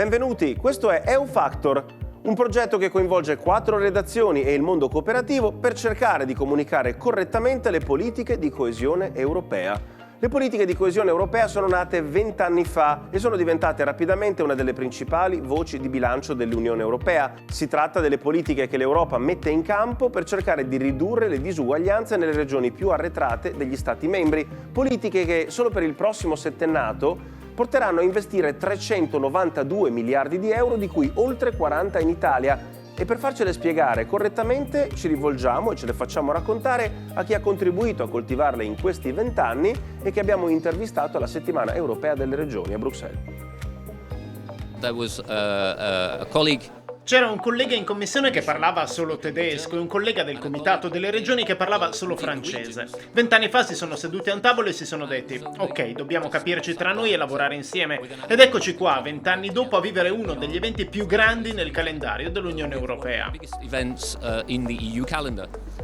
Benvenuti, questo è EU-Factor, un progetto che coinvolge 4 redazioni e il mondo cooperativo per cercare di comunicare correttamente le politiche di coesione europea. Le politiche di coesione europea sono nate 20 anni fa e sono diventate rapidamente una delle principali voci di bilancio dell'Unione Europea. Si tratta delle politiche che l'Europa mette in campo per cercare di ridurre le disuguaglianze nelle regioni più arretrate degli Stati membri, politiche che solo per il prossimo settennato porteranno a investire 392 miliardi di euro, di cui oltre 40 in Italia. E per farcele spiegare correttamente ci rivolgiamo e ce le facciamo raccontare a chi ha contribuito a coltivarle in questi 20 anni e che abbiamo intervistato alla Settimana Europea delle Regioni a Bruxelles. There was a colleague. C'era un collega in commissione che parlava solo tedesco e un collega del Comitato delle Regioni che parlava solo francese. 20 anni fa si sono seduti a un tavolo e si sono detti: ok, dobbiamo capirci tra noi e lavorare insieme. Ed eccoci qua, 20 anni dopo, a vivere uno degli eventi più grandi nel calendario dell'Unione Europea.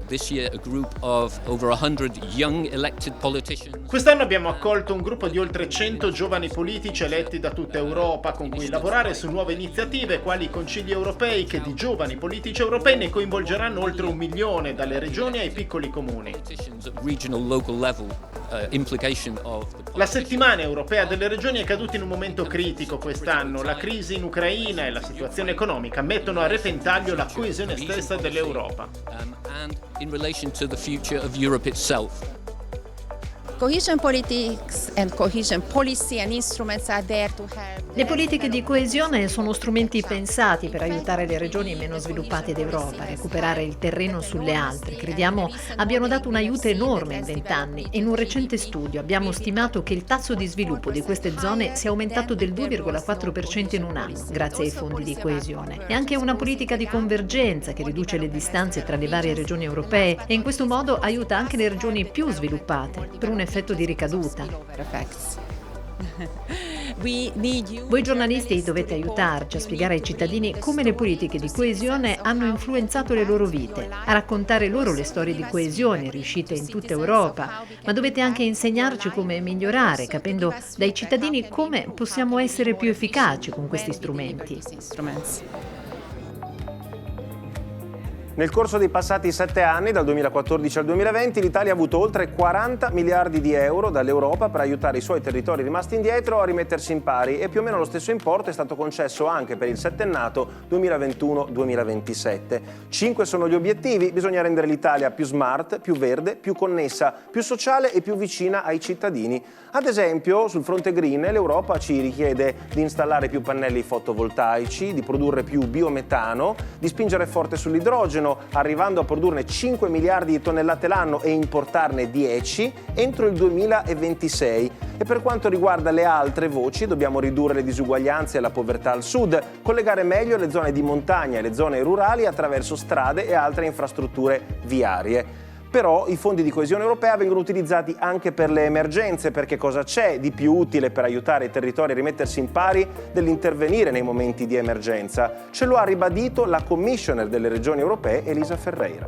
This year a group of over 100 young elected politicians. Quest'anno abbiamo accolto un gruppo di oltre 100 giovani politici eletti da tutta Europa, con cui lavorare su nuove iniziative quali i Concili europei, che di giovani politici europei ne coinvolgeranno oltre 1 milione, dalle regioni ai piccoli comuni. La settimana europea delle regioni è caduta in un momento critico quest'anno. La crisi in Ucraina e la situazione economica mettono a repentaglio la coesione stessa dell'Europa. In relation to the future of Europe itself. Cohesion politics and cohesion policy and instruments are there to help. Le politiche di coesione sono strumenti pensati per aiutare le regioni meno sviluppate d'Europa a recuperare il terreno sulle altre. Crediamo abbiano dato un aiuto enorme in 20 anni e in un recente studio abbiamo stimato che il tasso di sviluppo di queste zone sia aumentato del 2,4% in un anno, grazie ai fondi di coesione. E anche una politica di convergenza che riduce le distanze tra le varie regioni europee e in questo modo aiuta anche le regioni più sviluppate per un effetto di ricaduta. Voi giornalisti dovete aiutarci a spiegare ai cittadini come le politiche di coesione hanno influenzato le loro vite, a raccontare loro le storie di coesione riuscite in tutta Europa, ma dovete anche insegnarci come migliorare, capendo dai cittadini come possiamo essere più efficaci con questi strumenti. Nel corso dei passati 7 anni, dal 2014 al 2020, l'Italia ha avuto oltre 40 miliardi di euro dall'Europa per aiutare i suoi territori rimasti indietro a rimettersi in pari, e più o meno lo stesso importo è stato concesso anche per il settennato 2021-2027. 5 sono gli obiettivi: bisogna rendere l'Italia più smart, più verde, più connessa, più sociale e più vicina ai cittadini. Ad esempio, sul fronte green, l'Europa ci richiede di installare più pannelli fotovoltaici, di produrre più biometano, di spingere forte sull'idrogeno, arrivando a produrne 5 miliardi di tonnellate l'anno e importarne 10 entro il 2026. E per quanto riguarda le altre voci, dobbiamo ridurre le disuguaglianze e la povertà al sud, collegare meglio le zone di montagna e le zone rurali attraverso strade e altre infrastrutture viarie. Però i fondi di coesione europea vengono utilizzati anche per le emergenze, perché cosa c'è di più utile per aiutare i territori a rimettersi in pari dell'intervenire nei momenti di emergenza? Ce lo ha ribadito la Commissioner delle Regioni Europee, Elisa Ferreira.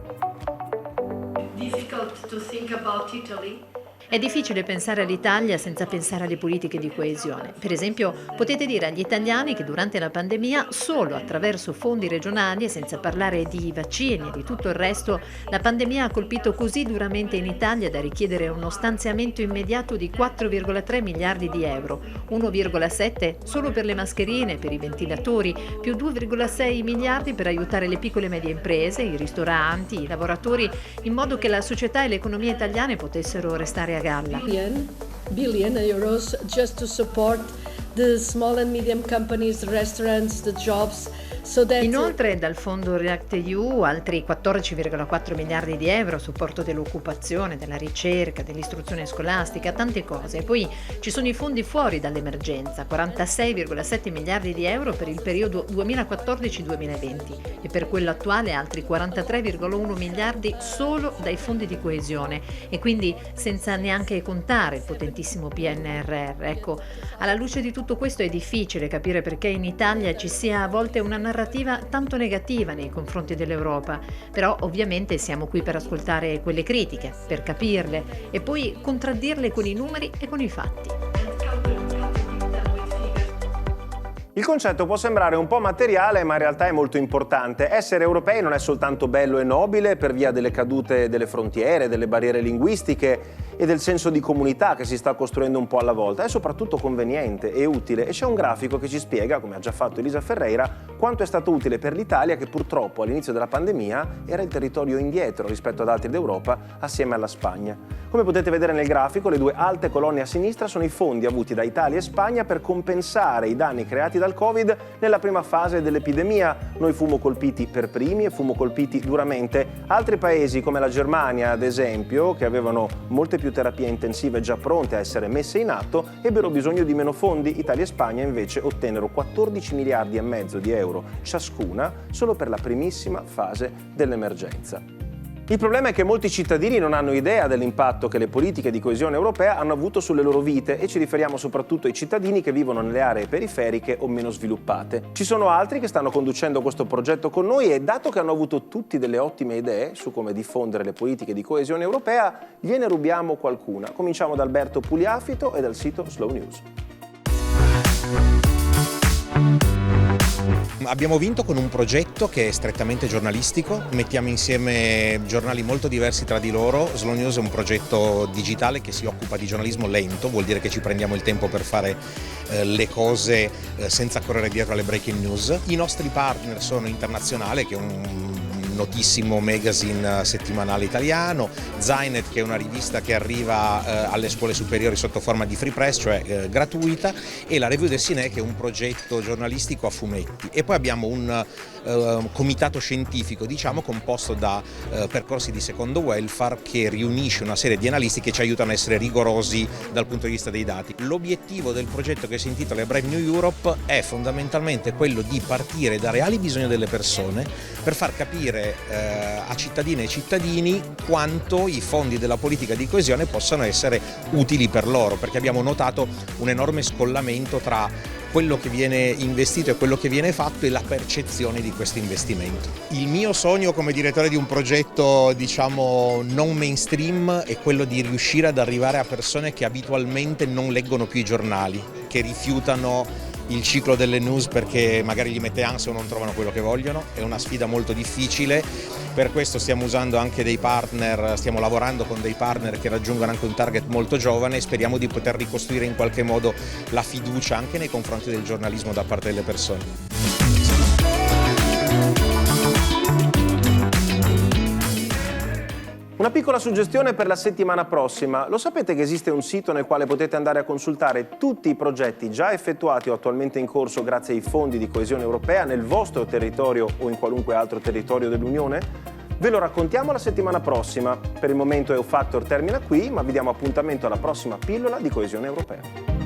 Difficult to think about Italy. È difficile pensare all'Italia senza pensare alle politiche di coesione. Per esempio, potete dire agli italiani che durante la pandemia, solo attraverso fondi regionali e senza parlare di vaccini e di tutto il resto, la pandemia ha colpito così duramente in Italia da richiedere uno stanziamento immediato di 4,3 miliardi di euro, 1,7 solo per le mascherine, per i ventilatori, più 2,6 miliardi per aiutare le piccole e medie imprese, i ristoranti, i lavoratori, in modo che la società e l'economia italiane potessero restare a galla. Billion euros just to support the small and medium companies, the restaurants, the jobs. Inoltre dal fondo React-EU altri 14,4 miliardi di euro a supporto dell'occupazione, della ricerca, dell'istruzione scolastica, tante cose. Poi ci sono i fondi fuori dall'emergenza, 46,7 miliardi di euro per il periodo 2014-2020 e per quello attuale altri 43,1 miliardi solo dai fondi di coesione, e quindi senza neanche contare il potentissimo PNRR. Ecco, alla luce di tutto questo è difficile capire perché in Italia ci sia a volte una narrativa tanto negativa nei confronti dell'Europa, però ovviamente siamo qui per ascoltare quelle critiche, per capirle e poi contraddirle con i numeri e con i fatti. Il concetto può sembrare un po' materiale, ma in realtà è molto importante. Essere europei non è soltanto bello e nobile per via delle cadute delle frontiere, delle barriere linguistiche e del senso di comunità che si sta costruendo un po' alla volta, è soprattutto conveniente e utile, e c'è un grafico che ci spiega, come ha già fatto Elisa Ferreira, quanto è stato utile per l'Italia, che purtroppo all'inizio della pandemia era il territorio indietro rispetto ad altri d'Europa assieme alla Spagna. Come potete vedere nel grafico, le due alte colonne a sinistra sono i fondi avuti da Italia e Spagna per compensare i danni creati dal Covid nella prima fase dell'epidemia. Noi fummo colpiti per primi e fummo colpiti duramente. Altri paesi come la Germania, ad esempio, che avevano molte più terapie intensive già pronte a essere messe in atto, ebbero bisogno di meno fondi. Italia e Spagna invece ottennero 14 miliardi e mezzo di euro ciascuna solo per la primissima fase dell'emergenza. Il problema è che molti cittadini non hanno idea dell'impatto che le politiche di coesione europea hanno avuto sulle loro vite, e ci riferiamo soprattutto ai cittadini che vivono nelle aree periferiche o meno sviluppate. Ci sono altri che stanno conducendo questo progetto con noi e, dato che hanno avuto tutti delle ottime idee su come diffondere le politiche di coesione europea, gliene rubiamo qualcuna. Cominciamo da Alberto Pugliafito e dal sito Slow News. Abbiamo vinto con un progetto che è strettamente giornalistico, mettiamo insieme giornali molto diversi tra di loro. Slow News è un progetto digitale che si occupa di giornalismo lento, vuol dire che ci prendiamo il tempo per fare le cose senza correre dietro alle breaking news. I nostri partner sono Internazionale, che è un notissimo magazine settimanale italiano, Zainet, che è una rivista che arriva alle scuole superiori sotto forma di free press, cioè gratuita, e la Revue des Ciné, che è un progetto giornalistico a fumetti. E poi abbiamo un comitato scientifico, diciamo, composto da percorsi di secondo welfare, che riunisce una serie di analisti che ci aiutano a essere rigorosi dal punto di vista dei dati. L'obiettivo del progetto, che si intitola Brave New Europe, è fondamentalmente quello di partire da reali bisogni delle persone per far capire a cittadine e cittadini quanto i fondi della politica di coesione possano essere utili per loro, perché abbiamo notato un enorme scollamento tra quello che viene investito e quello che viene fatto e la percezione di questo investimento. Il mio sogno come direttore di un progetto, diciamo, non mainstream è quello di riuscire ad arrivare a persone che abitualmente non leggono più i giornali, che rifiutano il ciclo delle news perché magari gli mette ansia o non trovano quello che vogliono. È una sfida molto difficile, per questo stiamo usando anche dei partner, stiamo lavorando con dei partner che raggiungono anche un target molto giovane, e speriamo di poter ricostruire in qualche modo la fiducia anche nei confronti del giornalismo da parte delle persone. Una piccola suggestione per la settimana prossima. Lo sapete che esiste un sito nel quale potete andare a consultare tutti i progetti già effettuati o attualmente in corso grazie ai fondi di coesione europea nel vostro territorio o in qualunque altro territorio dell'Unione? Ve lo raccontiamo la settimana prossima. Per il momento EU Factor termina qui, ma vi diamo appuntamento alla prossima pillola di coesione europea.